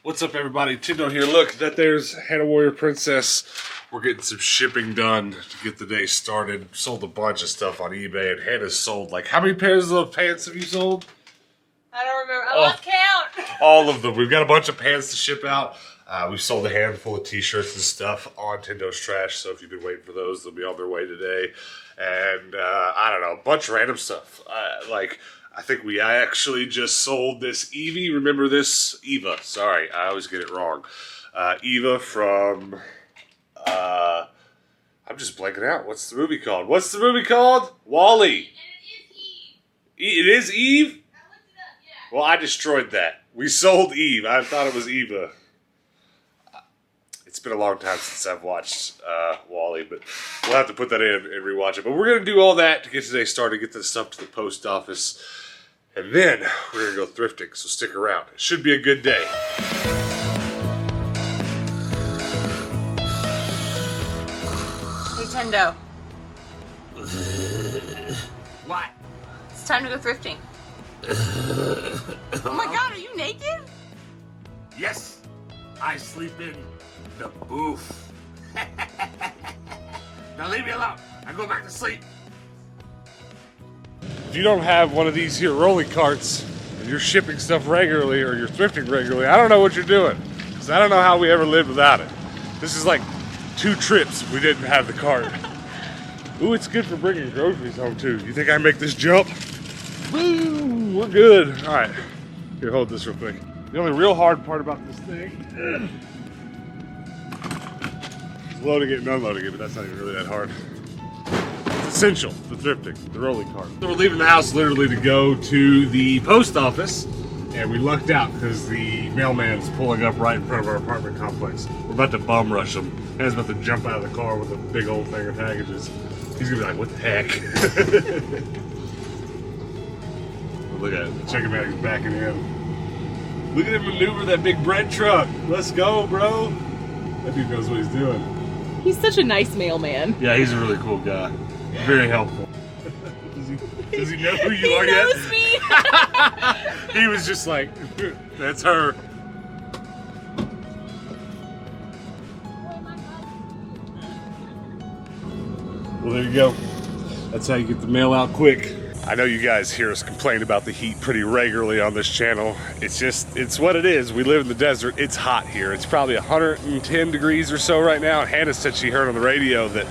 What's up, everybody? Tindo here. Look, there's Hannah Warrior Princess. We're getting some shipping done to get the day started. Sold a bunch of stuff on eBay, and Hannah's sold like, how many pairs of pants have you sold? I don't remember. I lost count. All of them. We've got a bunch of pants to ship out. We've sold a handful of t-shirts and stuff on Tindo's Trash, so if you've been waiting for those, they'll be on their way today. And I don't know, a bunch of random stuff. I think I actually just sold this Evie. Remember this? Eva. Sorry, I always get it wrong. Eva from... I'm just blanking out. What's the movie called? What's the movie called? WALL-E. It is Eve? I looked it up, yeah. Well, I destroyed that. We sold Eve. I thought it was Eva. It's been a long time since I've watched WALL-E, but we'll have to put that in and rewatch it. But we're going to do all that to get today started, get this stuff to the post office, and then we're going to go thrifting, so stick around. It should be a good day. Hey, Tindo. What? It's time to go thrifting. Oh my god, are you naked? Yes, I sleep in the booth. Now leave me alone. I go back to sleep. If you don't have one of these here rolling carts, and you're shipping stuff regularly, or you're thrifting regularly, I don't know what you're doing. Because I don't know how we ever lived without it. This is like 2 trips we didn't have the cart. Ooh, it's good for bringing groceries home too. You think I make this jump? Woo, we're good. All right, here, hold this real quick. The only real hard part about this thing is loading it and unloading it, but that's not even really that hard. It's essential for thrifting, the rolling cart. So we're leaving the house literally to go to the post office, and we lucked out because the mailman's pulling up right in front of our apartment complex. We're about to bum rush him, and he's about to jump out of the car with a big old thing of packages. He's gonna be like, what the heck? Look at it, the chicken bag's backing in. Look at him maneuver that big bread truck. Let's go, bro. That dude knows what he's doing. He's such a nice mailman. Yeah, he's a really cool guy. Very helpful. Does he know who you are yet? He knows me. He was just like, that's her. Well, there you go. That's how you get the mail out quick. I know you guys hear us complain about the heat pretty regularly on this channel. It's what it is. We live in the desert. It's hot here. It's probably 110 degrees or so right now. Hannah said she heard on the radio that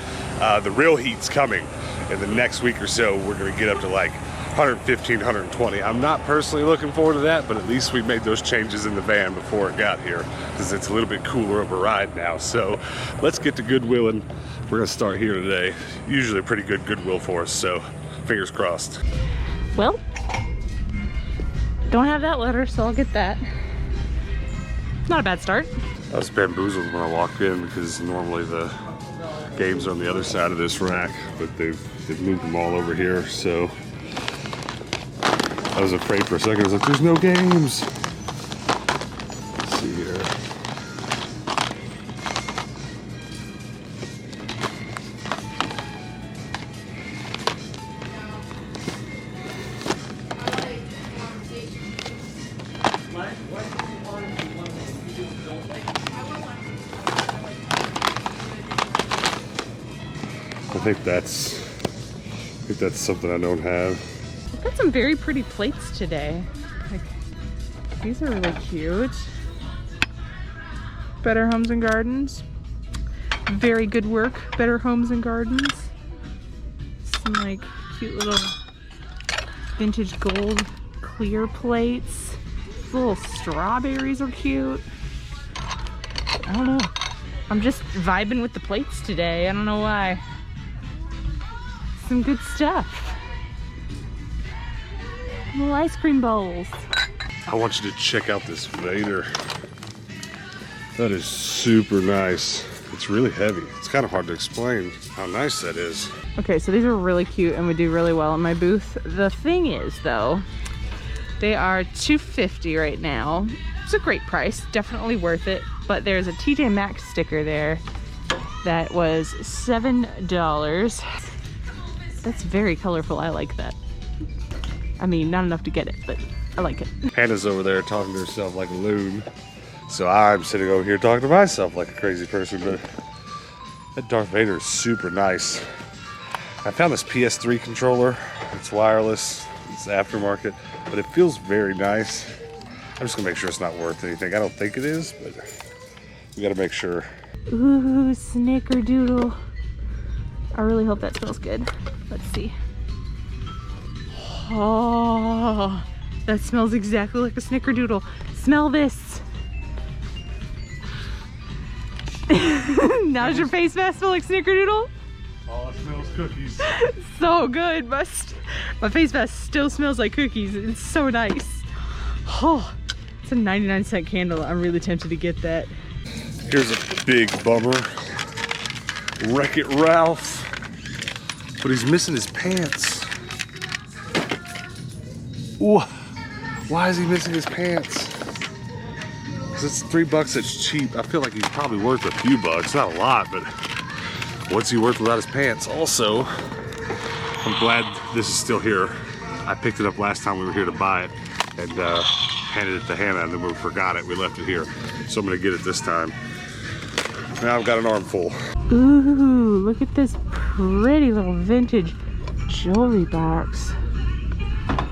the real heat's coming. In the next week or so, we're gonna get up to like 115, 120. I'm not personally looking forward to that, but at least we made those changes in the van before it got here, because it's a little bit cooler of a ride now. So let's get to Goodwill, and we're gonna start here today. Usually a pretty good Goodwill for us, so fingers crossed. Well, don't have that letter, so I'll get that. Not a bad start. I was bamboozled when I walked in because normally the games are on the other side of this rack, but they've moved them all over here, so I was afraid for a second. I was like, there's no games. Let's see here. I think that's something I don't have. I've got some very pretty plates today. Like, these are really cute. Better Homes and Gardens. Very good work, Better Homes and Gardens. Some like cute little vintage gold clear plates. These little strawberries are cute. I don't know. I'm just vibing with the plates today. I don't know why. Some good stuff. Little ice cream bowls. I want you to check out this Vader. That is super nice. It's really heavy. It's kind of hard to explain how nice that is. Okay, so these are really cute and would do really well in my booth. The thing is, though, they are $2.50 right now. It's a great price, definitely worth it. But there's a TJ Maxx sticker there that was $7. That's very colorful. I like that. I mean, not enough to get it, but I like it. Hannah's over there talking to herself like a loon. So I'm sitting over here talking to myself like a crazy person, but that Darth Vader is super nice. I found this PS3 controller. It's wireless, it's aftermarket, but it feels very nice. I'm just gonna make sure it's not worth anything. I don't think it is, but we gotta make sure. Ooh, snickerdoodle. I really hope that smells good. Let's see. Oh, that smells exactly like a snickerdoodle. Smell this. Now does your face mask smell like snickerdoodle? Oh, it smells cookies. So good. My face mask still smells like cookies. It's so nice. Oh, it's a 99-cent candle. I'm really tempted to get that. Here's a big bummer. Wreck-It Ralph. But he's missing his pants. Why is he missing his pants? Because it's $3, it's cheap. I feel like he's probably worth a few bucks. Not a lot, but what's he worth without his pants? Also, I'm glad this is still here. I picked it up last time we were here to buy it and handed it to Hannah, and then we forgot it. We left it here. So I'm gonna get it this time. Now I've got an armful. Ooh, look at this pretty little vintage jewelry box.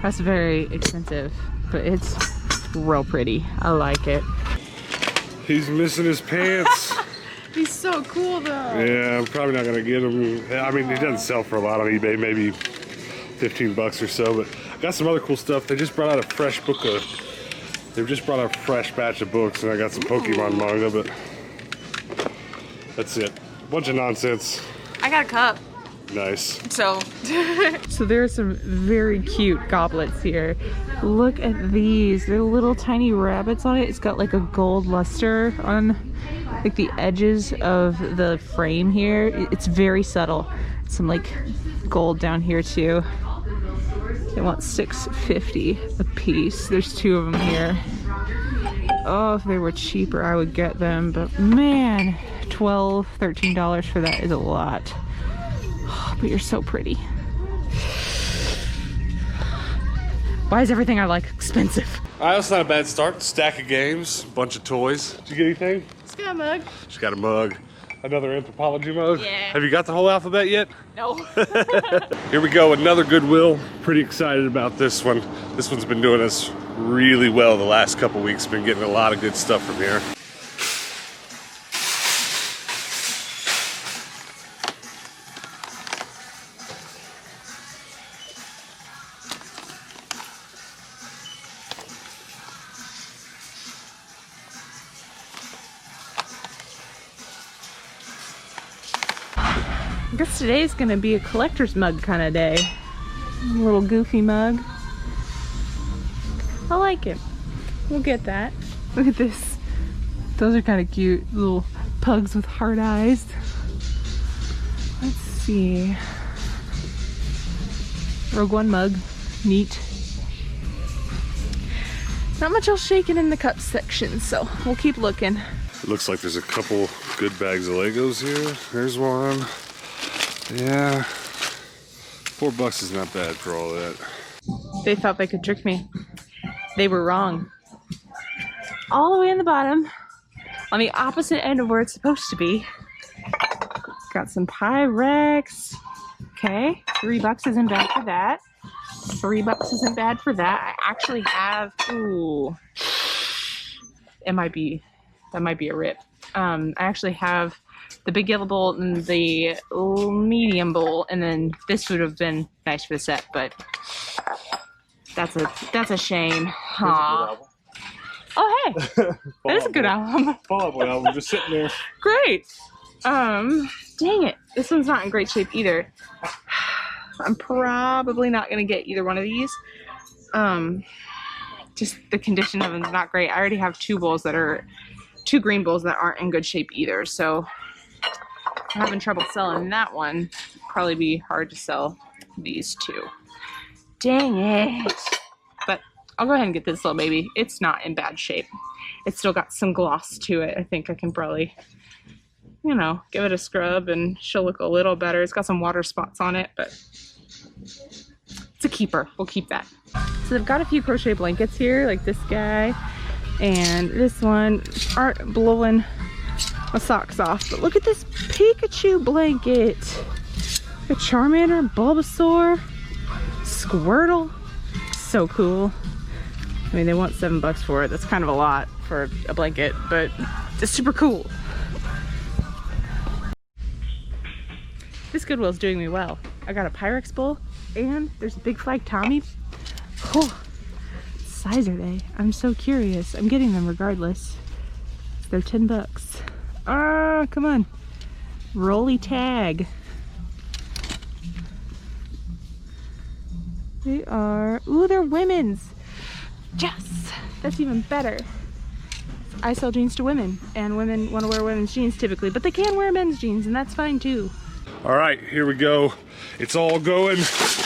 That's very expensive, but it's real pretty. I like it. He's missing his pants. He's so cool though. Yeah, I'm probably not gonna get him. I mean, he doesn't sell for a lot on eBay, maybe 15 bucks or so, but I got some other cool stuff. They just brought out a fresh book of, they've just brought out a fresh batch of books, and I got some Pokemon manga, but that's it. Bunch of nonsense. I got a cup. Nice. So there are some very cute goblets here. Look at these. They're little tiny rabbits on it. It's got like a gold luster on like the edges of the frame here. It's very subtle. Some like gold down here too. They want $6.50 a piece. There's 2 of them here. Oh, if they were cheaper, I would get them. But man, $12, $13 for that is a lot. Oh, but you're so pretty. Why is everything I like expensive? All right, that's not a bad start. Stack of games, bunch of toys. Did you get anything? Just got a mug. She's got a mug. Another Anthropology mug? Yeah. Have you got the whole alphabet yet? No. Here we go, another Goodwill. Pretty excited about this one. This one's been doing us really well the last couple weeks. Been getting a lot of good stuff from here. I guess today's gonna be a collector's mug kind of day. A little goofy mug. I like it. We'll get that. Look at this. Those are kind of cute. Little pugs with hard eyes. Let's see. Rogue One mug. Neat. Not much else shaking in the cup section, so we'll keep looking. It looks like there's a couple good bags of Legos here. There's one. Yeah. $4 is not bad for all that. They thought they could trick me. They were wrong. All the way in the bottom, on the opposite end of where it's supposed to be, got some Pyrex. Okay, $3 isn't bad for that. $3 isn't bad for that. I actually have, ooh, that might be a rip. I actually have the big yellow bowl and the medium bowl, and then this would have been nice for the set, but that's a shame. Aww. Oh hey, that is a good album. Follow-up album, just sitting there. Great. Dang it, this one's not in great shape either. I'm probably not gonna get either one of these. Just the condition of them's not great. I already have 2 green bowls that aren't in good shape either, so I'm having trouble selling that one. Probably be hard to sell these 2. Dang it. But I'll go ahead and get this little baby. It's not in bad shape. It's still got some gloss to it. I think I can probably, you know, give it a scrub and she'll look a little better. It's got some water spots on it, but it's a keeper. We'll keep that. So they've got a few crochet blankets here, like this guy. And this one aren't blowing my socks off. But look at this Pikachu blanket. A Charmander, Bulbasaur, Squirtle. So cool. I mean, they want $7 for it. That's kind of a lot for a blanket, but it's super cool. This Goodwill's doing me well. I got a Pyrex bowl and there's a Big Flag Tommy. Oh, what size are they? I'm so curious. I'm getting them regardless. They're $10. Ah, come on. Rolly tag. They are, ooh, they're women's. Yes, that's even better. I sell jeans to women, and women want to wear women's jeans typically, but they can wear men's jeans, and that's fine too. All right, here we go. It's all going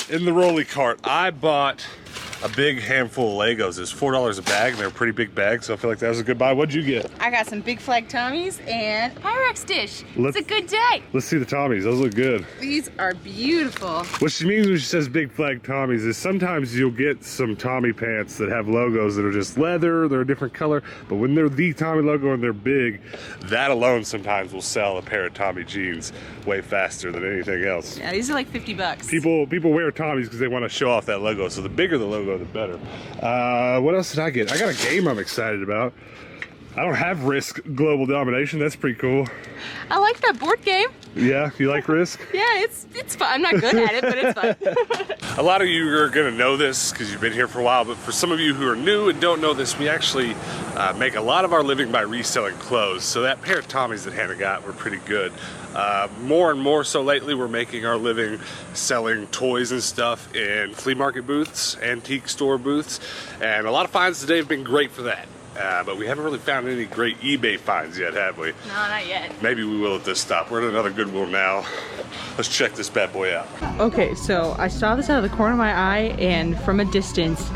in the rolly cart. I bought a big handful of Legos. It's $4 a bag, and they're a pretty big bag, so I feel like that was a good buy. What'd you get? I got some Big Flag Tommies and Pyrex dish. It's a good day. Let's see the Tommies. Those look good. These are beautiful. What she means when she says Big Flag Tommies is sometimes you'll get some Tommy pants that have logos that are just leather, they're a different color, but when they're the Tommy logo and they're big, that alone sometimes will sell a pair of Tommy jeans way faster than anything else. Yeah, these are like $50. People wear Tommies because they want to show off that logo, so the bigger the logo, the better. What else did I get? I got a game I'm excited about. I don't have Risk Global Domination. That's pretty cool. I like that board game. Yeah, you like Risk? Yeah, it's fun. I'm not good at it, but it's fun. A lot of you are going to know this because you've been here for a while, but for some of you who are new and don't know this, we actually make a lot of our living by reselling clothes. So that pair of Tommies that Hannah got were pretty good. More and more so lately, we're making our living selling toys and stuff in flea market booths, antique store booths, and a lot of finds today have been great for that. But we haven't really found any great eBay finds yet, have we? No, not yet. Maybe we will at this stop. We're at another Goodwill now. Let's check this bad boy out. Okay, so I saw this out of the corner of my eye, and from a distance,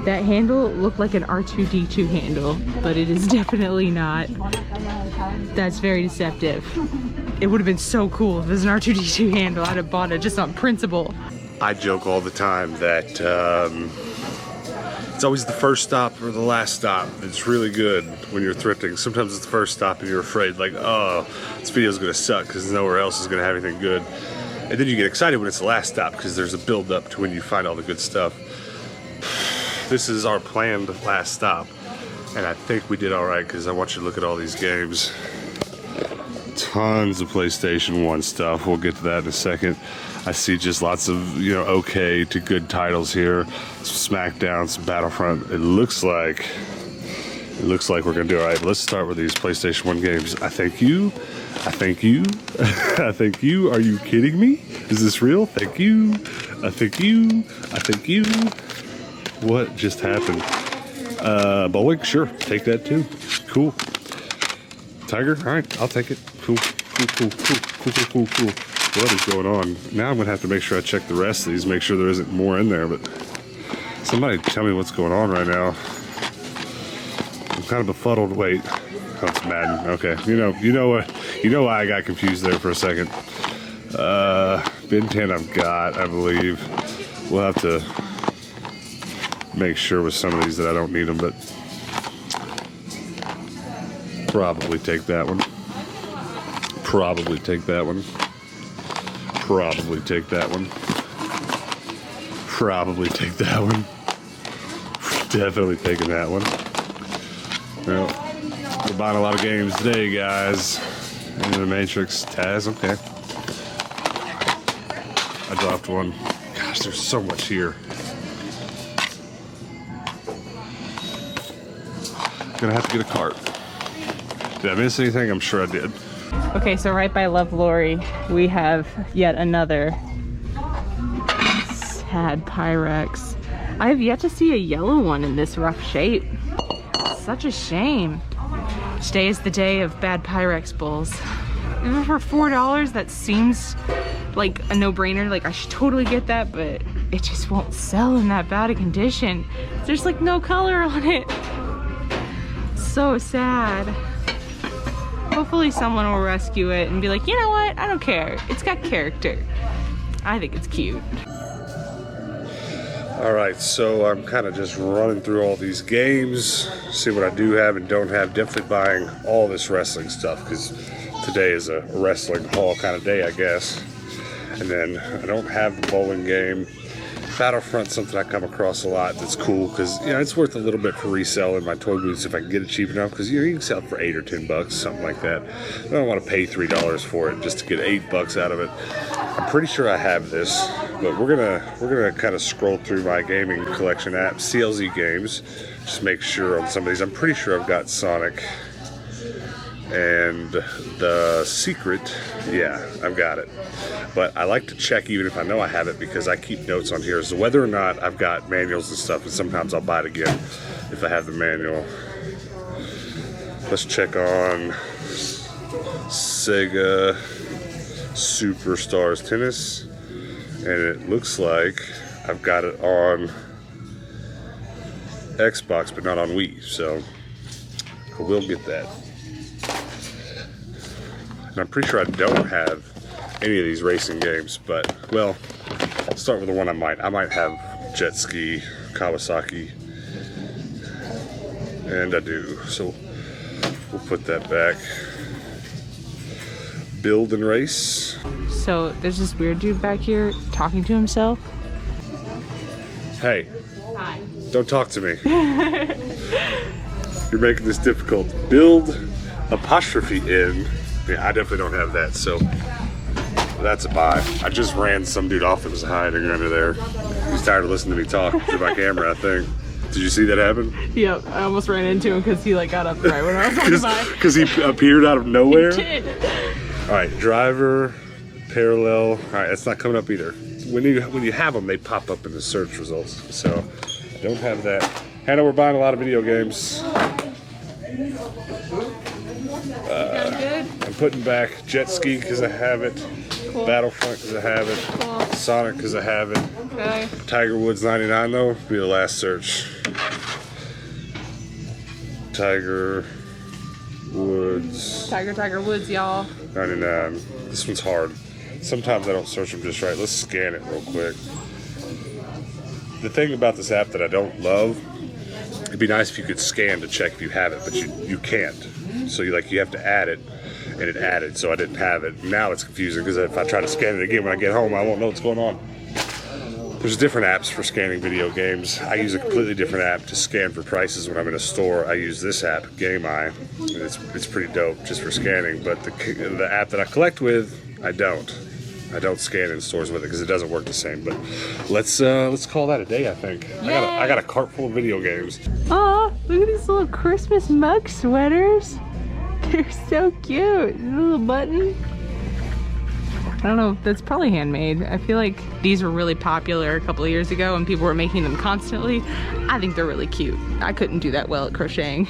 that handle looked like an R2-D2 handle, but it is definitely not. That's very deceptive. It would have been so cool if it was an R2-D2 handle. I'd have bought it just on principle. I joke all the time that it's always the first stop or the last stop that's really good when you're thrifting. Sometimes it's the first stop and you're afraid, like, oh, this video's gonna suck because nowhere else is gonna have anything good. And then you get excited when it's the last stop because there's a build up to when you find all the good stuff. This is our planned last stop, and I think we did all right because I want you to look at all these games. Tons of PlayStation 1 stuff. We'll get to that in a second. I see just lots of, you know, okay to good titles here. Some SmackDown, some Battlefront. It looks like we're gonna do all right. But let's start with these PlayStation 1 games. I thank you. I thank you. I thank you. Are you kidding me? Is this real? Thank you. I thank you. I thank you. What just happened? Bowling? Sure. Take that too. Cool. Tiger? All right. I'll take it. Cool. Cool. What is going on? Now I'm going to have to make sure I check the rest of these, make sure there isn't more in there, but somebody tell me what's going on right now. I'm kind of befuddled. Wait. Oh, it's Madden. Okay. You know why I got confused there for a second. Ben 10 I've got, I believe. We'll have to make sure with some of these that I don't need them, but probably take that one. Probably take that one. Probably take that one. Probably take that one. Definitely taking that one. Well, we're buying a lot of games today, guys. Into the Matrix. Taz, okay. I dropped one. Gosh, there's so much here. Gonna have to get a cart. Did I miss anything? I'm sure I did. Okay, so right by Love Lori, we have yet another sad Pyrex. I have yet to see a yellow one in this rough shape. Such a shame. Today is the day of bad Pyrex bowls. Even for $4, that seems like a no-brainer. Like, I should totally get that, but it just won't sell in that bad a condition. There's like no color on it. So sad. Hopefully someone will rescue it and be like, you know what? I don't care. It's got character. I think it's cute. All right, so I'm kind of just running through all these games, see what I do have and don't have. Definitely buying all this wrestling stuff because today is a wrestling haul kind of day, I guess. And then I don't have the bowling game. Battlefront, something I come across a lot that's cool because, you know, it's worth a little bit for resale in my toy booths if I can get it cheap enough because, you know, you can sell it for $8 or $10, something like that. I don't want to pay $3 for it just to get $8 out of it. I'm pretty sure I have this, but we're gonna kind of scroll through my gaming collection apps, CLZ games, just make sure on some of these. I'm pretty sure I've got Sonic and The Secret. Yeah, I've got it. But I like to check even if I know I have it because I keep notes on here as to whether or not I've got manuals and stuff, and sometimes I'll buy it again if I have the manual. Let's check on Sega Superstars Tennis, and it looks like I've got it on Xbox but not on Wii, so I will get that. And I'm pretty sure I don't have any of these racing games, but, well, I'll start with the one I might have Jet Ski, Kawasaki, and I do, so we'll put that back. Build and race. So there's this weird dude back here talking to himself. Hey. Hi. Don't talk to me. You're making this difficult. Build apostrophe in. Yeah, I definitely don't have that, so that's a buy. I just ran some dude off that was hiding under there. He's tired of listening to me talk through my camera, I think. Did you see that happen? Yep, I almost ran into him because he like got up right when I was walking by. Because he appeared out of nowhere? He did. All right, driver, parallel. All right, that's not coming up either. When you have them, they pop up in the search results. So I don't have that. Hannah, we're buying a lot of video games. I'm putting back Jet Ski because I have it. Cool. Battlefront because I have it. Cool. Sonic because I have it. Okay. Tiger Woods 99 though, be the last search. Tiger Woods. Tiger Woods, y'all. 99. This one's hard. Sometimes I don't search them just right. Let's scan it real quick. The thing about this app that I don't love, it'd be nice if you could scan to check if you have it, but you can't. So you have to add it, and it added, so I didn't have it. Now it's confusing because if I try to scan it again when I get home, I won't know what's going on. There's different apps for scanning video games. I use a completely different app to scan for prices when I'm in a store. I use this app, GameEye, and it's pretty dope just for scanning. But the app that I collect with, I don't scan in stores with it because it doesn't work the same. But let's call that a day. I think I got a cart full of video games. Oh, look at these little Christmas mug sweaters. They're so cute. The little button. I don't know, that's probably handmade. I feel like these were really popular a couple of years ago and people were making them constantly. I think they're really cute. I couldn't do that well at crocheting.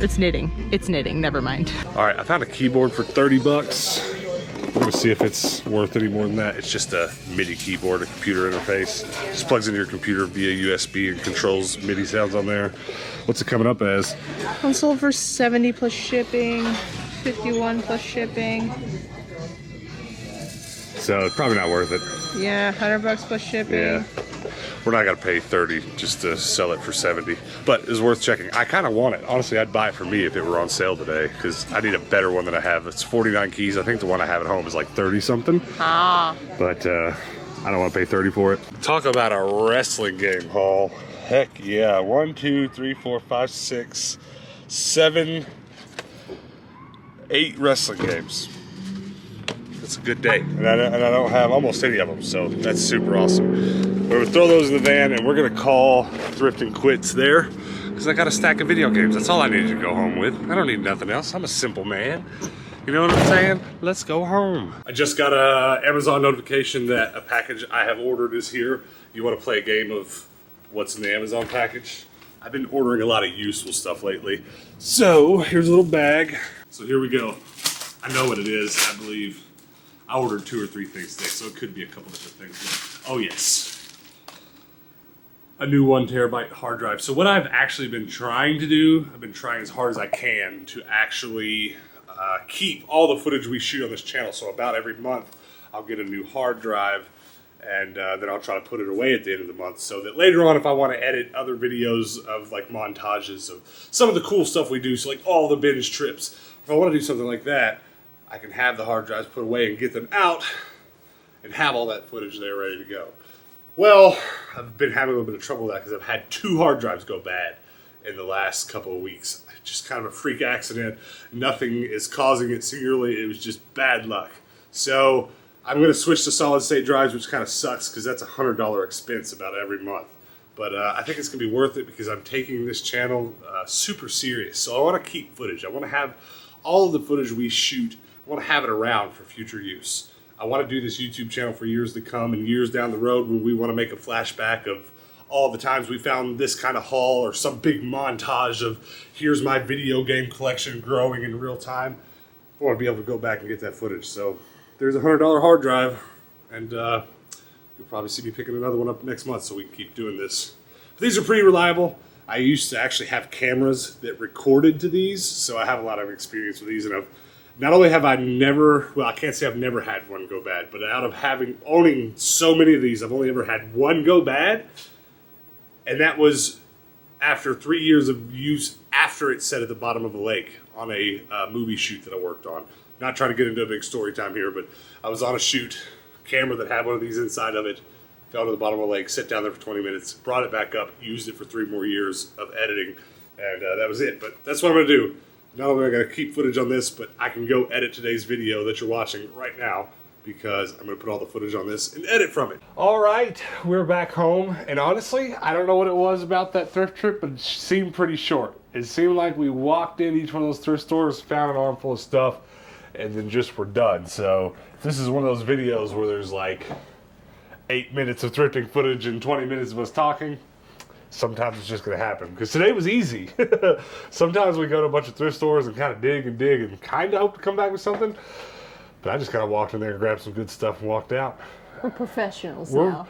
It's knitting. It's knitting, never mind. All right, I found a keyboard for $30. We're gonna see if it's worth any more than that. It's just a MIDI keyboard, a computer interface. Just plugs into your computer via USB and controls MIDI sounds on there. What's it coming up as? One sold for $70 plus shipping, $51 plus shipping. So it's probably not worth it. Yeah, $100 plus shipping. Yeah. We're not gonna pay $30 just to sell it for $70, but it's worth checking. I kind of want it. Honestly, I'd buy it for me if it were on sale today because I need a better one than I have. It's 49 keys. I think the one I have at home is like 30 something. Ah. But I don't want to pay 30 for it. Talk about a wrestling game haul. Heck yeah. 1, 2, 3, 4, 5, 6, 7, 8 wrestling games. It's a good day, and I don't have almost any of them, so that's super awesome. We're gonna throw those in the van, and we're gonna call Thrifting quits there, because I got a stack of video games. That's all I needed to go home with. I don't need nothing else. I'm a simple man. You know what I'm saying? Let's go home. I just got a Amazon notification that a package I have ordered is here. You want to play a game of what's in the Amazon package? I've been ordering a lot of useful stuff lately. So here's a little bag. So here we go. I know what it is, I believe. I ordered 2 or 3 things today, so it could be a couple different things. But, oh yes, a new 1 terabyte hard drive. So what I've actually been trying to do, I've been trying as hard as I can to actually keep all the footage we shoot on this channel. So about every month, I'll get a new hard drive and then I'll try to put it away at the end of the month so that later on, if I want to edit other videos of like montages of some of the cool stuff we do, so like all the binge trips, if I want to do something like that, I can have the hard drives put away and get them out and have all that footage there ready to go. Well, I've been having a little bit of trouble with that because I've had 2 hard drives go bad in the last couple of weeks. Just kind of a freak accident. Nothing is causing it singularly. It was just bad luck. So I'm going to switch to solid state drives, which kind of sucks because that's a $100 expense about every month. But I think it's going to be worth it because I'm taking this channel super serious. So I want to keep footage. I want to have all of the footage we shoot. I want to have it around for future use. I want to do this YouTube channel for years to come and years down the road when we want to make a flashback of all the times we found this kind of haul or some big montage of here's my video game collection growing in real time. I want to be able to go back and get that footage. So there's a $100 hard drive, and you'll probably see me picking another one up next month so we can keep doing this. But these are pretty reliable. I used to actually have cameras that recorded to these, so I have a lot of experience with these, and not only have I never, well, I can't say I've never had one go bad, but out of owning so many of these, I've only ever had one go bad, and that was after 3 years of use after it set at the bottom of a lake on a movie shoot that I worked on. Not trying to get into a big story time here, but I was on a shoot, camera that had one of these inside of it, fell to the bottom of the lake, sat down there for 20 minutes, brought it back up, used it for 3 more years of editing, and that was it. But that's what I'm going to do. Not only am I going to keep footage on this, but I can go edit today's video that you're watching right now because I'm going to put all the footage on this and edit from it. All right, we're back home, and honestly, I don't know what it was about that thrift trip, but it seemed pretty short. It seemed like we walked in each one of those thrift stores, found an armful of stuff, and then just were done. So this is one of those videos where there's like 8 minutes of thrifting footage and 20 minutes of us talking. Sometimes it's just going to happen because today was easy. Sometimes we go to a bunch of thrift stores and kind of dig and kind of hope to come back with something. But I just kind of walked in there and grabbed some good stuff and walked out. We're professionals now.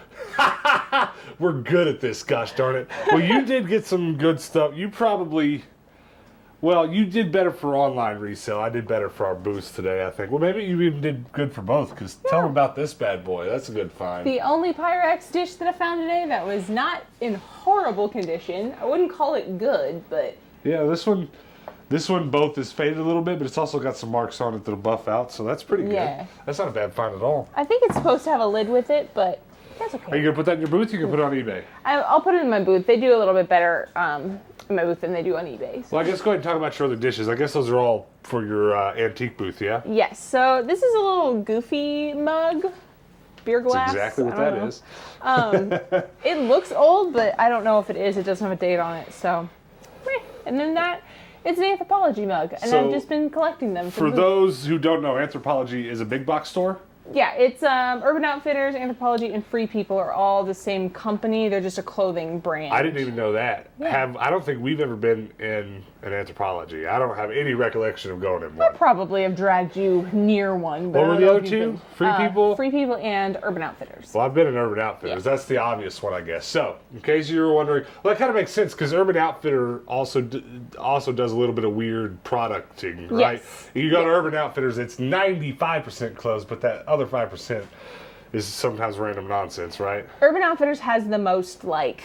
We're good at this, gosh darn it. Well, you did get some good stuff. You probably, well, you did better for online resale. I did better for our booths today, I think. Well, maybe you even did good for both because tell them about this bad boy. That's a good find. The only Pyrex dish that I found today that was not in horrible condition. I wouldn't call it good, but... Yeah, this one both is faded a little bit, but it's also got some marks on it that'll buff out, so that's pretty good. Yeah. That's not a bad find at all. I think it's supposed to have a lid with it, but that's okay. Are you going to put that in your booth? You can put it on eBay. I'll put it in my booth. They do a little bit better in my booth than they do on eBay. So. Well, I guess go ahead and talk about your other dishes. I guess those are all for your antique booth, yeah? Yes. So this is a little goofy mug. Beer glass. That's exactly what that is. It looks old, but I don't know if it is. It doesn't have a date on it, so. And then it's an Anthropology mug, and so, I've just been collecting them. For those who don't know, Anthropology is a big box store. Yeah, it's Urban Outfitters, Anthropology, and Free People are all the same company. They're just a clothing brand. I didn't even know that. Yeah. I don't think we've ever been in an Anthropology. I don't have any recollection of going in one. I probably have dragged you near one. But what were the other two? Free People? Free People and Urban Outfitters. Well, I've been in Urban Outfitters. Yeah. That's the obvious one, I guess. So, in case you were wondering, well, that kind of makes sense because Urban Outfitter also does a little bit of weird producting, right? Yes. You go to Urban Outfitters, it's 95% clothes, but that other 5% is sometimes random nonsense, right? Urban Outfitters has the most, like,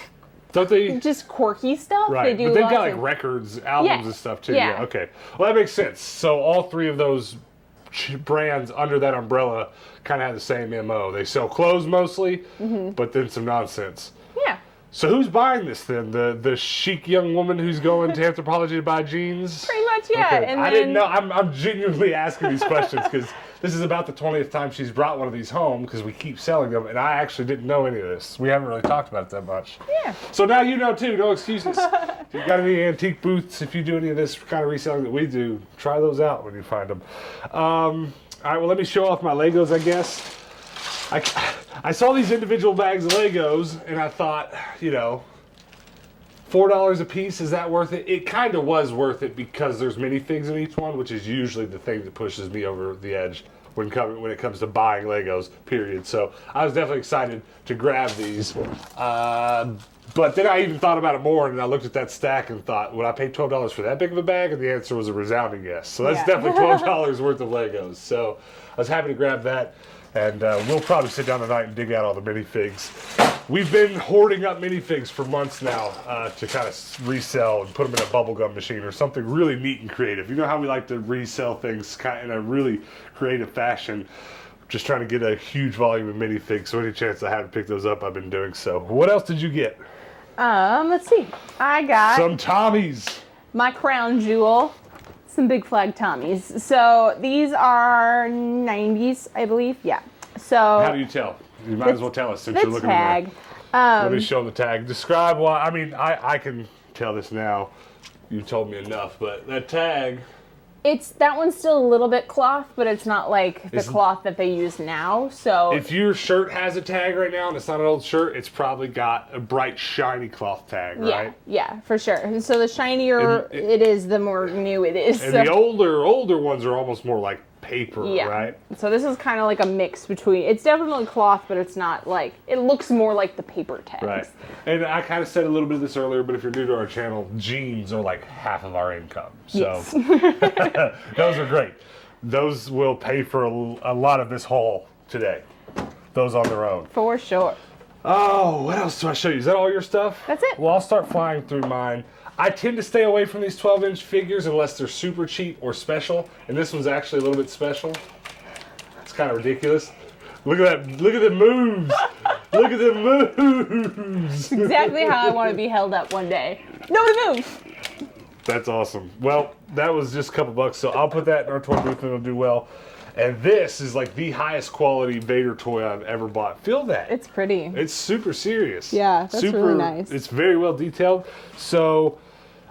don't they? Just quirky stuff. Right, but they've got like records, albums and stuff too. Yeah, okay. Well, that makes sense. So all 3 of those brands under that umbrella kind of have the same MO. They sell clothes mostly, but then some nonsense. Yeah. So who's buying this then? The chic young woman who's going to Anthropology to buy jeans? Pretty much, yeah. Okay. And I didn't know. I'm genuinely asking these questions because this is about the 20th time she's brought one of these home because we keep selling them, and I actually didn't know any of this. We haven't really talked about it that much. Yeah. So now you know too. No excuses. If you've got any antique booths, if you do any of this kind of reselling that we do, try those out when you find them. All right. Well, let me show off my Legos, I guess. I saw these individual bags of Legos, and I thought, you know, $4 a piece, is that worth it? It kind of was worth it because there's minifigs in each one, which is usually the thing that pushes me over the edge when it comes to buying Legos, period. So I was definitely excited to grab these. But then I even thought about it more, and I looked at that stack and thought, would I pay $12 for that big of a bag? And the answer was a resounding yes. So that's definitely $12 worth of Legos. So I was happy to grab that, and we'll probably sit down tonight and dig out all the minifigs. We've been hoarding up minifigs for months now to kind of resell and put them in a bubblegum machine or something really neat and creative. You know how we like to resell things kind of in a really creative fashion. Just trying to get a huge volume of minifigs, so any chance I have to pick those up, I've been doing so. What else did you get? Let's see. I got some Tommies. My crown jewel, some Big Flag Tommies. So these are 90s, I believe. Yeah. So how do you tell? You might as well tell us since you're looking at the tag. Let me show the tag. Describe why. I mean, I can tell this now. You told me enough, but that tag. That one's still a little bit cloth, but it's not like the cloth that they use now. So if your shirt has a tag right now and it's not an old shirt, it's probably got a bright, shiny cloth tag, right? Yeah, for sure. So the shinier it is, the more new it is. And the older ones are almost more like paper, right? So this is kind of like a mix between, it's definitely cloth, but it's not like, it looks more like the paper tags. Right. And I kind of said a little bit of this earlier, but if you're new to our channel, jeans are like half of our income. So those are great. Those will pay for a lot of this haul today. Those on their own. For sure. Oh, what else do I show you? Is that all your stuff? That's it. Well, I'll start flying through mine. I tend to stay away from these 12-inch figures unless they're super cheap or special. And this one's actually a little bit special. It's kind of ridiculous. Look at that. Look at the moves. Look at the moves. Exactly how I want to be held up one day. Nobody move. That's awesome. Well, that was just a couple bucks, so I'll put that in our toy booth and it'll do well. And this is like the highest quality Vader toy I've ever bought. Feel that. It's pretty. It's super serious. Yeah, that's really nice. It's very well detailed. So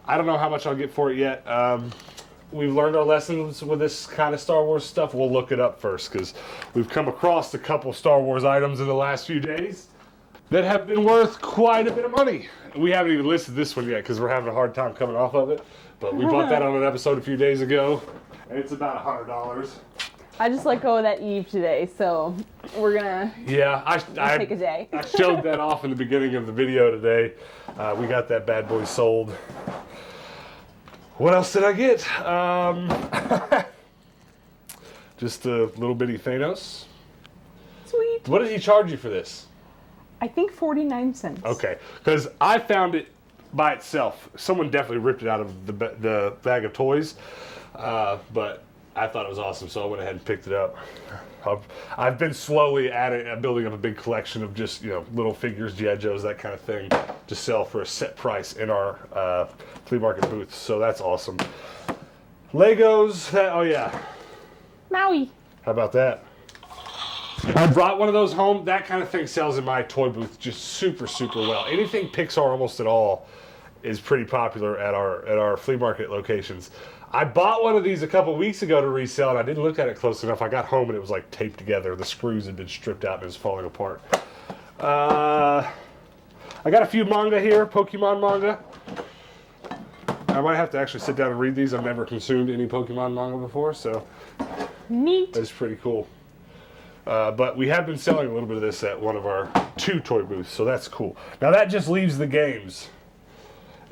I don't know how much I'll get for it yet. We've learned our lessons with this kind of Star Wars stuff. We'll look it up first because we've come across a couple Star Wars items in the last few days that have been worth quite a bit of money. We haven't even listed this one yet because we're having a hard time coming off of it. But we bought that on an episode a few days ago, and it's about $100. I just let go of that Eve today, so we're gonna take a day. I showed that off in the beginning of the video today. We got that bad boy sold. What else did I get? Just a little bitty Thanos. Sweet. What did he charge you for this? I think 49 cents. Okay, because I found it by itself. Someone definitely ripped it out of the bag of toys, but I thought it was awesome, so I went ahead and picked it up. I've been slowly building up a big collection of just little figures, G.I. Joes, that kind of thing, to sell for a set price in our flea market booth. So that's awesome. Legos. Oh yeah. Maui. How about that? I brought one of those home. That kind of thing sells in my toy booth just super, super well. Anything Pixar almost at all is pretty popular at our flea market locations. I bought one of these a couple weeks ago to resell, and I didn't look at it close enough. I got home and it was like taped together. The screws had been stripped out and it was falling apart. I got a few manga here, Pokemon manga. I might have to actually sit down and read these. I've never consumed any Pokemon manga before, so neat. That's pretty cool. But we have been selling a little bit of this at one of our 2 toy booths, so that's cool. Now that just leaves the games.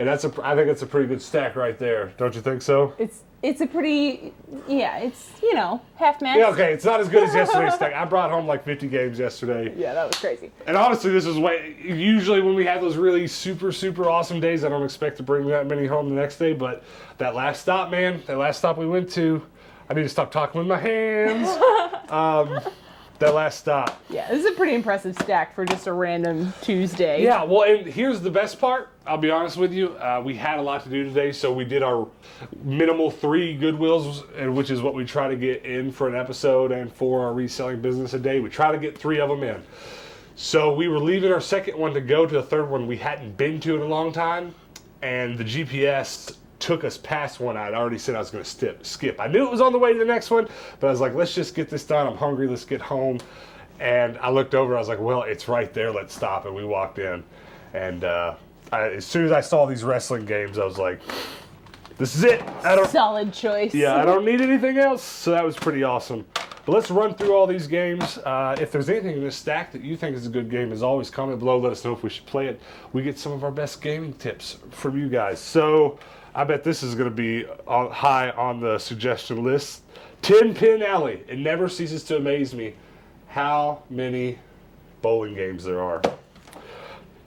And I think it's a pretty good stack right there. Don't you think so? It's a pretty, it's, half max. Yeah, okay, it's not as good as yesterday's stack. I brought home like 50 games yesterday. Yeah, that was crazy. And honestly, this is usually when we have those really super, super awesome days, I don't expect to bring that many home the next day, but that last stop, man, that last stop we went to, I need to stop talking with my hands. That last stop. Yeah, this is a pretty impressive stack for just a random Tuesday. Yeah, well, and here's the best part. I'll be honest with you. We had a lot to do today, so we did our minimal 3 Goodwills, which is what we try to get in for an episode and for our reselling business a day. We try to get 3 of them in. So we were leaving our second one to go to the third one we hadn't been to in a long time, and the GPS took us past one I'd already said I was going to skip. I knew it was on the way to the next one, but I was like, let's just get this done. I'm hungry. Let's get home. And I looked over. I was like, well, it's right there. Let's stop. And we walked in. And as soon as I saw these wrestling games, I was like, this is it. Solid choice. Yeah, I don't need anything else. So that was pretty awesome. But let's run through all these games. If there's anything in this stack that you think is a good game, as always, comment below. Let us know if we should play it. We get some of our best gaming tips from you guys. So I bet this is going to be high on the suggestion list. 10 Pin Alley. It never ceases to amaze me how many bowling games there are.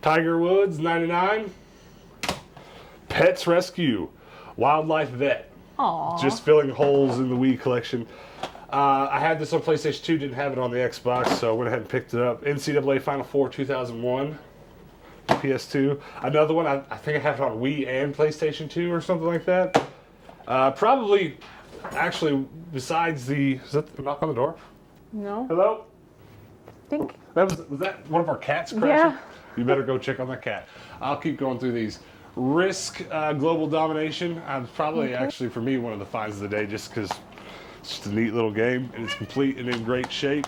Tiger Woods, 99. Pets Rescue. Wildlife Vet. Aww. Just filling holes in the Wii collection. I had this on PlayStation 2, didn't have it on the Xbox, so I went ahead and picked it up. NCAA Final Four 2001, PS2. Another one, I think I have it on Wii and PlayStation 2 or something like that. Probably, actually, besides the... Is that the knock on the door? No. Hello? I think. Was that one of our cats crashing? Yeah. You better go check on that cat. I'll keep going through these. Risk Global Domination. Probably actually for me one of the finds of the day just because it's just a neat little game and it's complete and in great shape.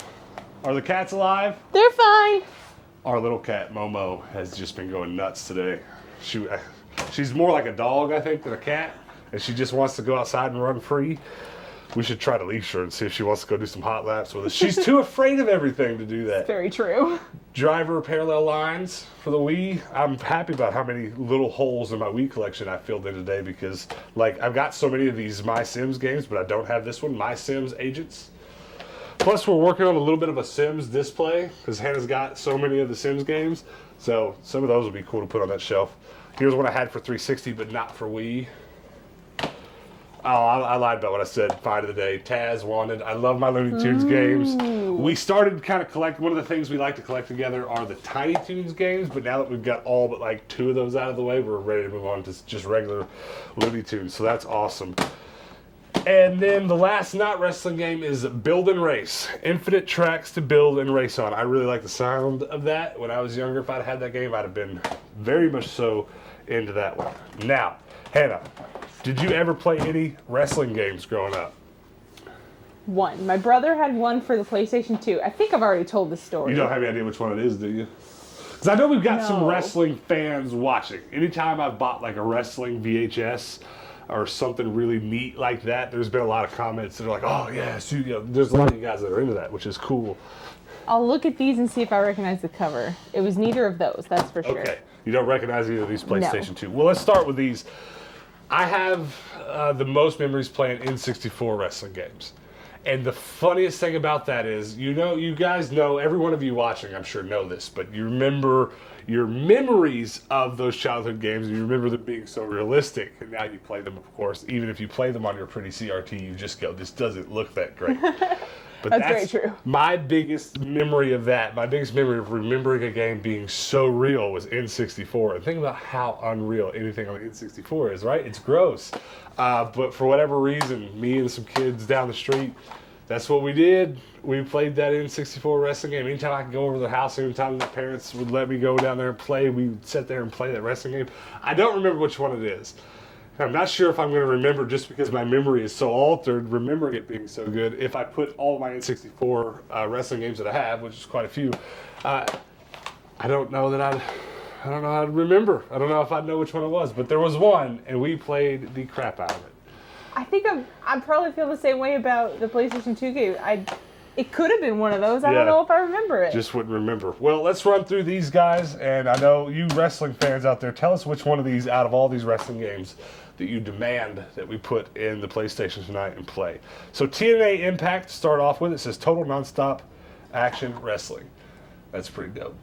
Are the cats alive? They're fine. Our little cat Momo has just been going nuts today. She's more like a dog I think than a cat, and she just wants to go outside and run free. We should try to leash her and see if she wants to go do some hot laps with us. She's too afraid of everything to do that. Very true. Driver Parallel Lines for the Wii. I'm happy about how many little holes in my Wii collection I filled in today because, like, I've got so many of these My Sims games, but I don't have this one, My Sims Agents. Plus, we're working on a little bit of a Sims display because Hannah's got so many of the Sims games. So some of those would be cool to put on that shelf. Here's one I had for 360, but not for Wii. Oh, I lied about what I said. Find of the day. Taz Wanted. I love my Looney Tunes games. We started kind of collecting. One of the things we like to collect together are the Tiny Toons games, but now that we've got all but like 2 of those out of the way, we're ready to move on to just regular Looney Tunes. So that's awesome. And then the last not wrestling game is Build and Race. Infinite tracks to build and race on. I really like the sound of that. When I was younger, if I'd had that game, I'd have been very much so into that one. Now, Hannah, did you ever play any wrestling games growing up? One. My brother had one for the PlayStation 2. I think I've already told this story. You don't have any idea which one it is, do you? Because I know we've got some No. wrestling fans watching. Anytime I've bought like a wrestling VHS or something really neat like that, there's been a lot of comments that are like, oh yeah, so, you know, there's a lot of you guys that are into that, which is cool. I'll look at these and see if I recognize the cover. It was neither of those, that's for sure. Okay, you don't recognize either of these PlayStation 2. Well, let's start with these. I have the most memories playing N64 wrestling games. And the funniest thing about that is, you know, you guys know, every one of you watching, I'm sure know this, but you remember your memories of those childhood games, and you remember them being so realistic, and now you play them, of course, even if you play them on your pretty CRT, you just go, this doesn't look that great. But That's very true. My biggest memory of that, my biggest memory of remembering a game being so real was N64. And think about how unreal anything on the N64 is, right? It's gross. But for whatever reason, me and some kids down the street, that's what we did. We played that N64 wrestling game. Anytime I could go over to the house, anytime the parents would let me go down there and play, we'd sit there and play that wrestling game. I don't remember which one it is. I'm not sure if I'm going to remember, just because my memory is so altered, remembering it being so good, if I put all my N64 wrestling games that I have, which is quite a few, I don't know that I don't know how to remember. I don't know if I'd know which one it was, but there was one, and we played the crap out of it. I think I probably feel the same way about the PlayStation 2 game. It could have been one of those. I don't know if I remember it. Just wouldn't remember. Well, let's run through these guys, and I know you wrestling fans out there, tell us which one of these, out of all these wrestling games, that you demand that we put in the PlayStation tonight and play. So TNA Impact to start off with, it says Total Nonstop Action Wrestling. That's pretty dope.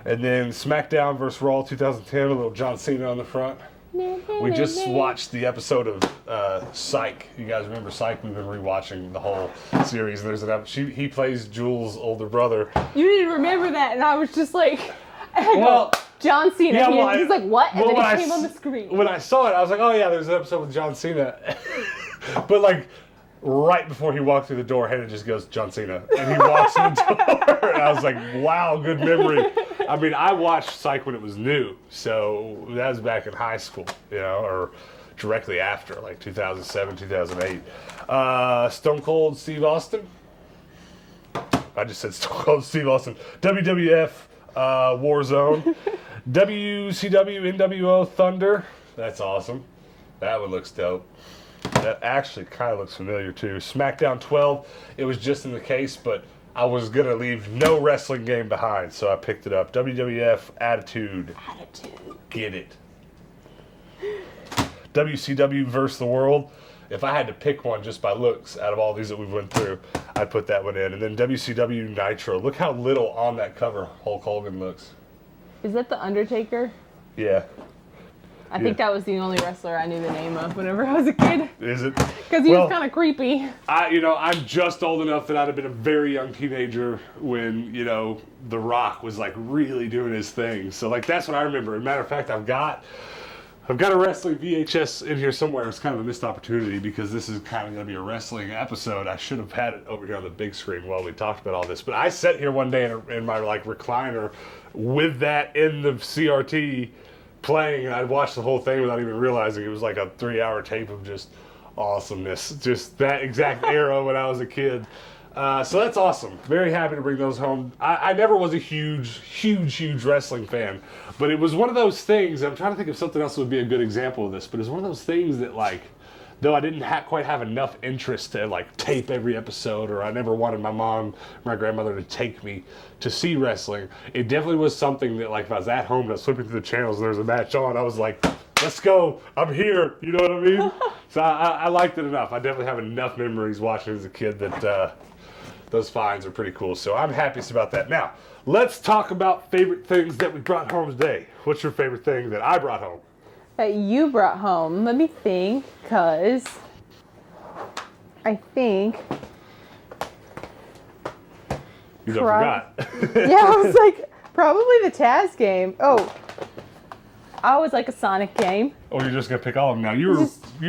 And then SmackDown vs. Raw 2010, a little John Cena on the front. We just watched the episode of Psych. You guys remember Psych? We've been rewatching the whole series. And there's an episode, he plays Jules' older brother. You didn't remember that, and I was just like, John Cena. Yeah, he's like, what? And then he came on the screen. When I saw it, I was like, oh yeah, there's an episode with John Cena. But like, right before he walked through the door, Hannah just goes, John Cena. And he walks in the door. And I was like, wow, good memory. I mean, I watched Psych when it was new. So that was back in high school, you know, or directly after, like 2007, 2008. Stone Cold Steve Austin. I just said Stone Cold Steve Austin. WWF Warzone. WCW NWO Thunder. That's awesome. That one looks dope. That actually kind of looks familiar too. SmackDown 12, it was just in the case, but I was going to leave no wrestling game behind, so I picked it up. WWF Attitude. Get it. WCW versus the World. If I had to pick one just by looks out of all these that we went through, I'd put that one in. And then WCW Nitro. Look how little on that cover Hulk Hogan looks. Is that The Undertaker? Yeah. I think that was the only wrestler I knew the name of whenever I was a kid. Is it? Because he was kind of creepy. I'm just old enough that I'd have been a very young teenager when, The Rock was like really doing his thing. So like that's what I remember. As a matter of fact, I've got a wrestling VHS in here somewhere. It's kind of a missed opportunity because this is kind of going to be a wrestling episode. I should have had it over here on the big screen while we talked about all this. But I sat here one day in my like recliner with that in the CRT playing, and I'd watch the whole thing without even realizing it was like a 3-hour tape of just awesomeness. Just that exact era when I was a kid. So that's awesome. Very happy to bring those home. I never was a huge wrestling fan, but it was one of those things. I'm trying to think of something else that would be a good example of this, but it's one of those things that like, though I didn't quite have enough interest to like tape every episode, or I never wanted my mom, my grandmother to take me to see wrestling, it definitely was something that like if I was at home and I was flipping through the channels and there was a match on, I was like, let's go, I'm here, you know what I mean? So I liked it enough. I definitely have enough memories watching as a kid that those finds are pretty cool. So I'm happiest about that. Now, let's talk about favorite things that we brought home today. What's your favorite thing that I brought home? That you brought home. Let me think, because I think... You don't forgot. Yeah, I was like, probably the Taz game. Oh, I always like a Sonic game. Oh, you're just going to pick all of them now. You're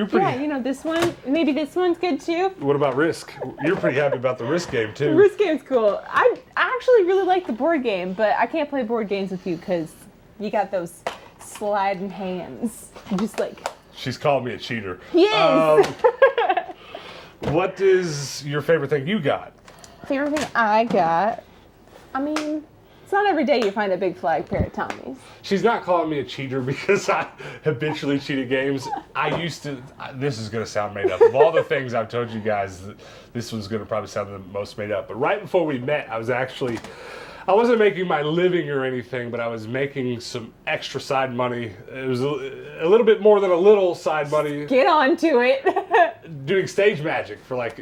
pretty... Yeah, this one, maybe this one's good too. What about Risk? You're pretty happy about the Risk game too. The Risk game's cool. I actually really like the board game, but I can't play board games with you because you got those sliding hands. Just like... She's called me a cheater. He is! What is your favorite thing you got? Favorite thing I got? I mean... It's not every day you find a big flag pair of Tommies. She's not calling me a cheater because I habitually cheat at games. I used to, this is going to sound made up. Of all the things I've told you guys, this one's going to probably sound the most made up. But right before we met, I wasn't making my living or anything, but I was making some extra side money. It was a little bit more than a little side money. Get on to it. Doing stage magic for like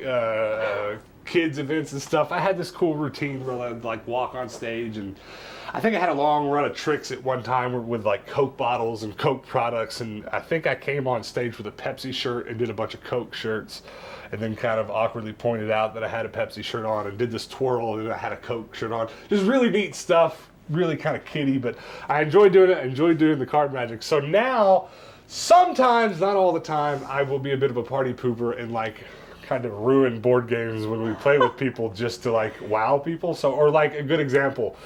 kids events and stuff. I had this cool routine where I'd like walk on stage, and I think I had a long run of tricks at one time with like Coke bottles and Coke products, and I think I came on stage with a Pepsi shirt and did a bunch of Coke shirts, and then kind of awkwardly pointed out that I had a Pepsi shirt on and did this twirl and I had a Coke shirt on. Just really neat stuff, really kind of kiddie, but I enjoy doing it. I enjoy doing the card magic. So now, sometimes, not all the time, I will be a bit of a party pooper and like kind of ruin board games when we play with people just to like wow people. So, or like a good example,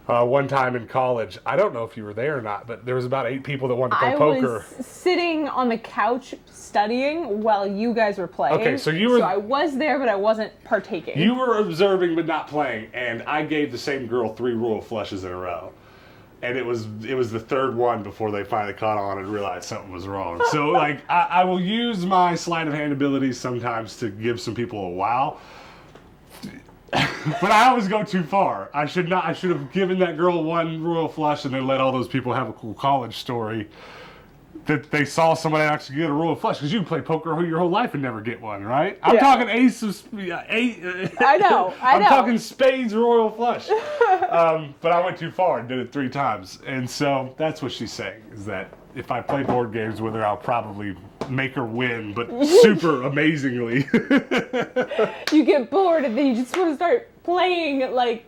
one time in college, I don't know if you were there or not, but there was about 8 people that wanted to play poker. I was sitting on the couch studying while you guys were playing. Okay, so you were... So I was there, but I wasn't partaking. You were observing but not playing, and I gave the same girl 3 royal flushes in a row. And it was the third one before they finally caught on and realized something was wrong. So like I will use my sleight of hand abilities sometimes to give some people a wow. But I always go too far. I should have given that girl 1 royal flush and then let all those people have a cool college story that they saw somebody actually get a royal flush, because you can play poker your whole life and never get one, right? I'm talking ace of I know. I'm talking spades royal flush. But I went too far and did it 3 times, and so that's what she's saying, is that if I play board games with her, I'll probably make her win, but super amazingly. You get bored and then you just want to start playing like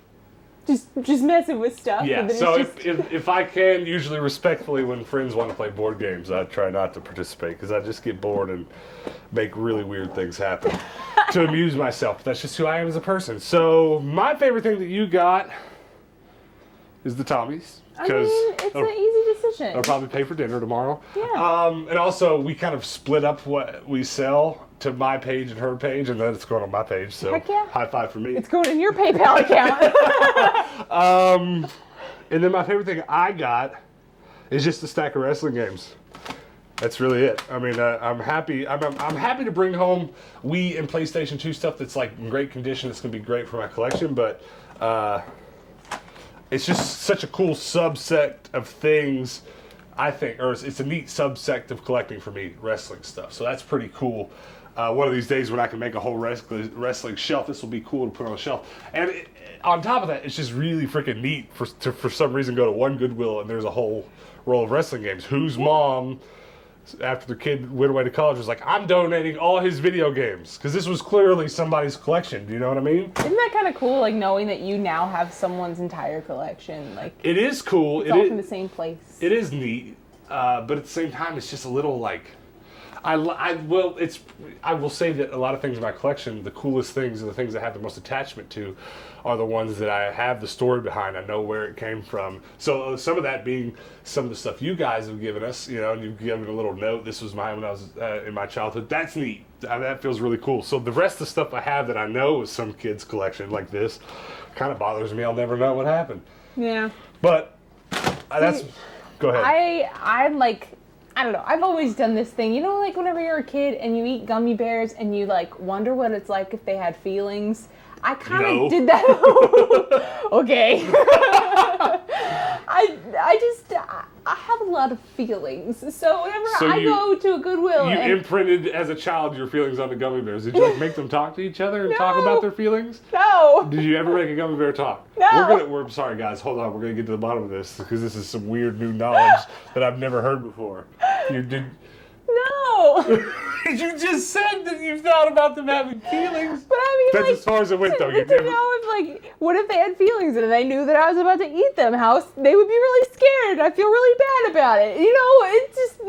just messing with stuff. Yeah, so if I can, usually respectfully, when friends want to play board games, I try not to participate because I just get bored and make really weird things happen to amuse myself. That's just who I am as a person. So my favorite thing that you got is the Tommies. I mean, it's an easy decision. I'll probably pay for dinner tomorrow. Yeah. And also, we kind of split up what we sell to my page and her page, and then it's going on my page. So Heck yeah. High five for me. It's going in your PayPal account. And then my favorite thing I got is just a stack of wrestling games. That's really it. I mean, I'm happy. I'm happy to bring home Wii and PlayStation 2 stuff that's like in great condition. It's gonna be great for my collection, but it's just such a cool subset of things. I think, or it's a neat subsect of collecting for me, wrestling stuff. So that's pretty cool. One of these days when I can make a whole wrestling shelf, this will be cool to put on a shelf. And on top of that, it's just really freaking neat to for some reason go to one Goodwill and there's a whole roll of wrestling games. Whose mom, after the kid went away to college, was like, I'm donating all his video games. Because this was clearly somebody's collection. Do you know what I mean? Isn't that kind of cool, like knowing that you now have someone's entire collection? Like, it is cool. It's all from the same place. It is neat. But at the same time, it's just a little like... I will say that a lot of things in my collection, the coolest things and the things I have the most attachment to are the ones that I have the story behind. I know where it came from. So some of that being some of the stuff you guys have given us, you know, and you've given a little note. This was mine when I was in my childhood. That's neat. That feels really cool. So the rest of the stuff I have that I know is some kid's collection like this kind of bothers me. I'll never know what happened. Yeah. But that's... Go ahead. I'm like... I don't know. I've always done this thing. You know, like whenever you're a kid and you eat gummy bears and you like wonder what it's like if they had feelings. I kind of did that. Okay. I have a lot of feelings. So whenever I go to a Goodwill, you imprinted as a child your feelings on the gummy bears. Did you like make them talk to each other and talk about their feelings? No. Did you ever make a gummy bear talk? No. We're sorry guys. Hold on. We're gonna get to the bottom of this because this is some weird new knowledge that I've never heard before. You did. No. You just said that you thought about them having feelings. But I mean, that's like, as far as it went, though. To know if, like, what if they had feelings and I knew that I was about to eat them? How they would be really scared. I feel really bad about it. You know, it's just.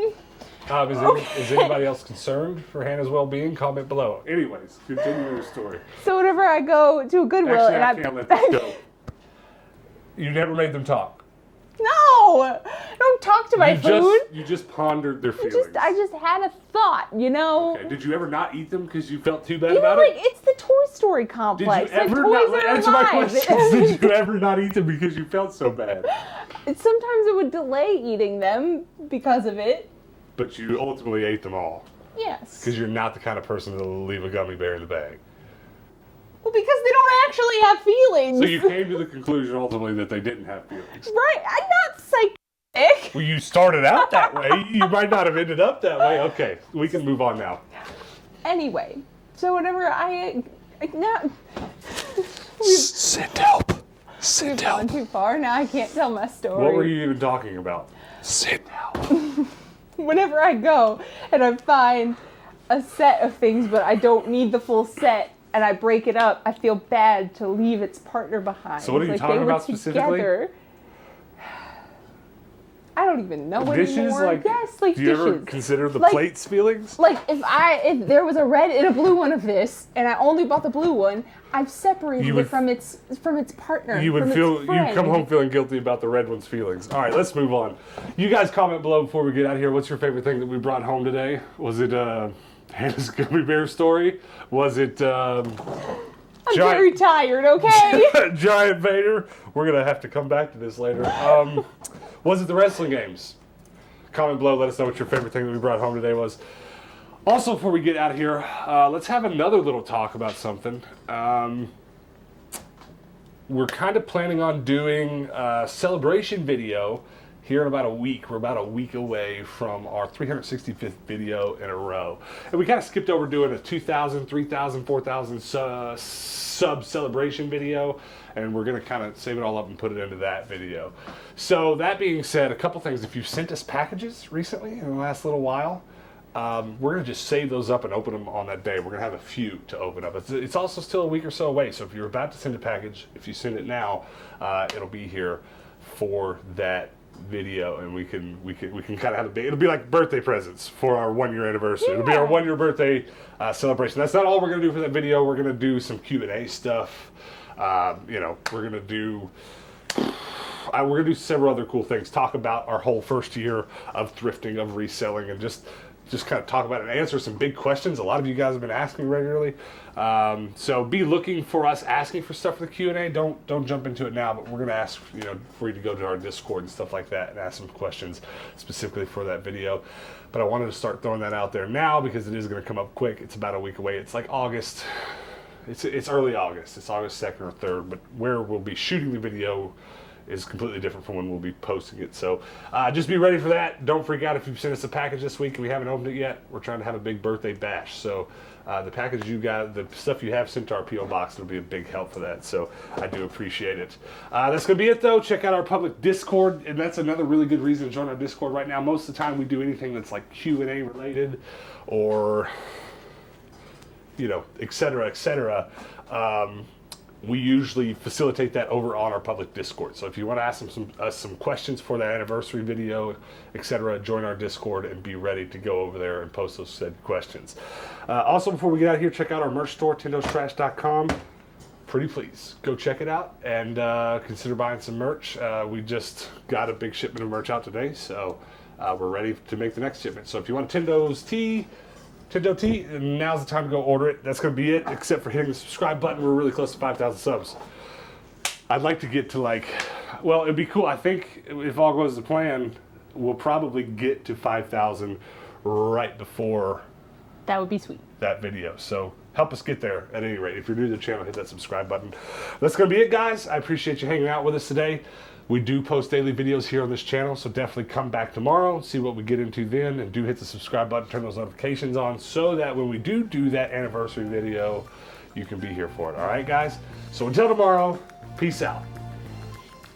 Is anybody else concerned for Hannah's well-being? Comment below. Anyways, continue your story. So whenever I go to a Goodwill, I can't let this go. You never made them talk. No! Don't talk to my food. You just pondered their feelings. I just had a thought, you know? Okay. Did you ever not eat them because you felt too bad about it? It's the Toy Story complex. Did you ever not answer my question? Did you ever not eat them because you felt so bad? Sometimes it would delay eating them because of it. But you ultimately ate them all. Yes. Because you're not the kind of person that'll leave a gummy bear in the bag. Well, because they don't actually have feelings. So you came to the conclusion ultimately that they didn't have feelings. Right. I'm not psychotic. Well, you started out that way. You might not have ended up that way. Okay, we can move on now. Anyway, so whenever Send help. Send help. Gone too far. Now I can't tell my story. What were you even talking about? Send help. Whenever I go and I find a set of things, but I don't need the full set, and I break it up, I feel bad to leave its partner behind. So what are you talking about specifically? Together. I don't even know dishes, anymore. like, yes, like do you dishes. ever consider the like, plates feelings? Like if there was a red and a blue one of this, and I only bought the blue one, I've separated it from its partner. You would you'd come home feeling guilty about the red one's feelings. All right, let's move on. You guys comment below before we get out of here. What's your favorite thing that we brought home today? Was it Hannah's gummy bear story? Was it I'm very tired, okay? Giant Vader? We're going to have to come back to this later. Was it the wrestling games? Comment below, let us know what your favorite thing that we brought home today was. Also, before we get out of here, let's have another little talk about something. We're kind of planning on doing a celebration video here in about a week. We're about a week away from our 365th video in a row. And we kind of skipped over doing a 2,000, 3,000, 4,000 sub celebration video. And we're going to kind of save it all up and put it into that video. So that being said, a couple things. If you've sent us packages recently in the last little while, we're going to just save those up and open them on that day. We're going to have a few to open up. It's also still a week or so away. So if you're about to send a package, if you send it now, it'll be here for that video, and we can kind of have it'll be like birthday presents for our 1-year anniversary. Yeah. It'll be our 1-year birthday celebration. That's not all we're going to do for that video. We're going to do some Q&A stuff. You know, we're going to do several other cool things. Talk about our whole first year of thrifting, of reselling, and just just kind of talk about it and answer some big questions. A lot of you guys have been asking regularly. So be looking for us asking for stuff for the Q&A. Don't jump into it now, but we're going to ask, you know, for you to go to our Discord and stuff like that and ask some questions specifically for that video. But I wanted to start throwing that out there now because it is going to come up quick. It's about a week away. It's like August. It's early August. It's August 2nd or 3rd, but where we'll be shooting the video is completely different from when we'll be posting it. So just be ready for that. Don't freak out if you've sent us a package this week and we haven't opened it yet. We're trying to have a big birthday bash. So the package you got, the stuff you have sent to our P.O. box, will be a big help for that. So I do appreciate it. That's going to be it, though. Check out our public Discord, and that's another really good reason to join our Discord right now. Most of the time we do anything that's like Q&A related or, you know, et cetera, et cetera. We usually facilitate that over on our public Discord. So if you want to ask some questions for that anniversary video, etc., join our Discord and be ready to go over there and post those said questions. Also, before we get out of here, check out our merch store, TendoStrash.com. Pretty please, go check it out and consider buying some merch. We just got a big shipment of merch out today, so we're ready to make the next shipment. So if you want Tendo T, now's the time to go order it. That's going to be it, except for hitting the subscribe button. We're really close to 5,000 subs. I'd like to get to like, well, it'd be cool. I think if all goes to plan, we'll probably get to 5,000 right before That would be sweet. that video. So help us get there at any rate. If you're new to the channel, hit that subscribe button. That's going to be it, guys. I appreciate you hanging out with us today. We do post daily videos here on this channel, so definitely come back tomorrow, see what we get into then, and do hit the subscribe button, turn those notifications on, so that when we do that anniversary video, you can be here for it. All right, guys? So until tomorrow, peace out.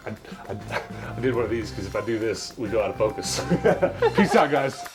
I did one of these because if I do this, we go out of focus. Peace out, guys.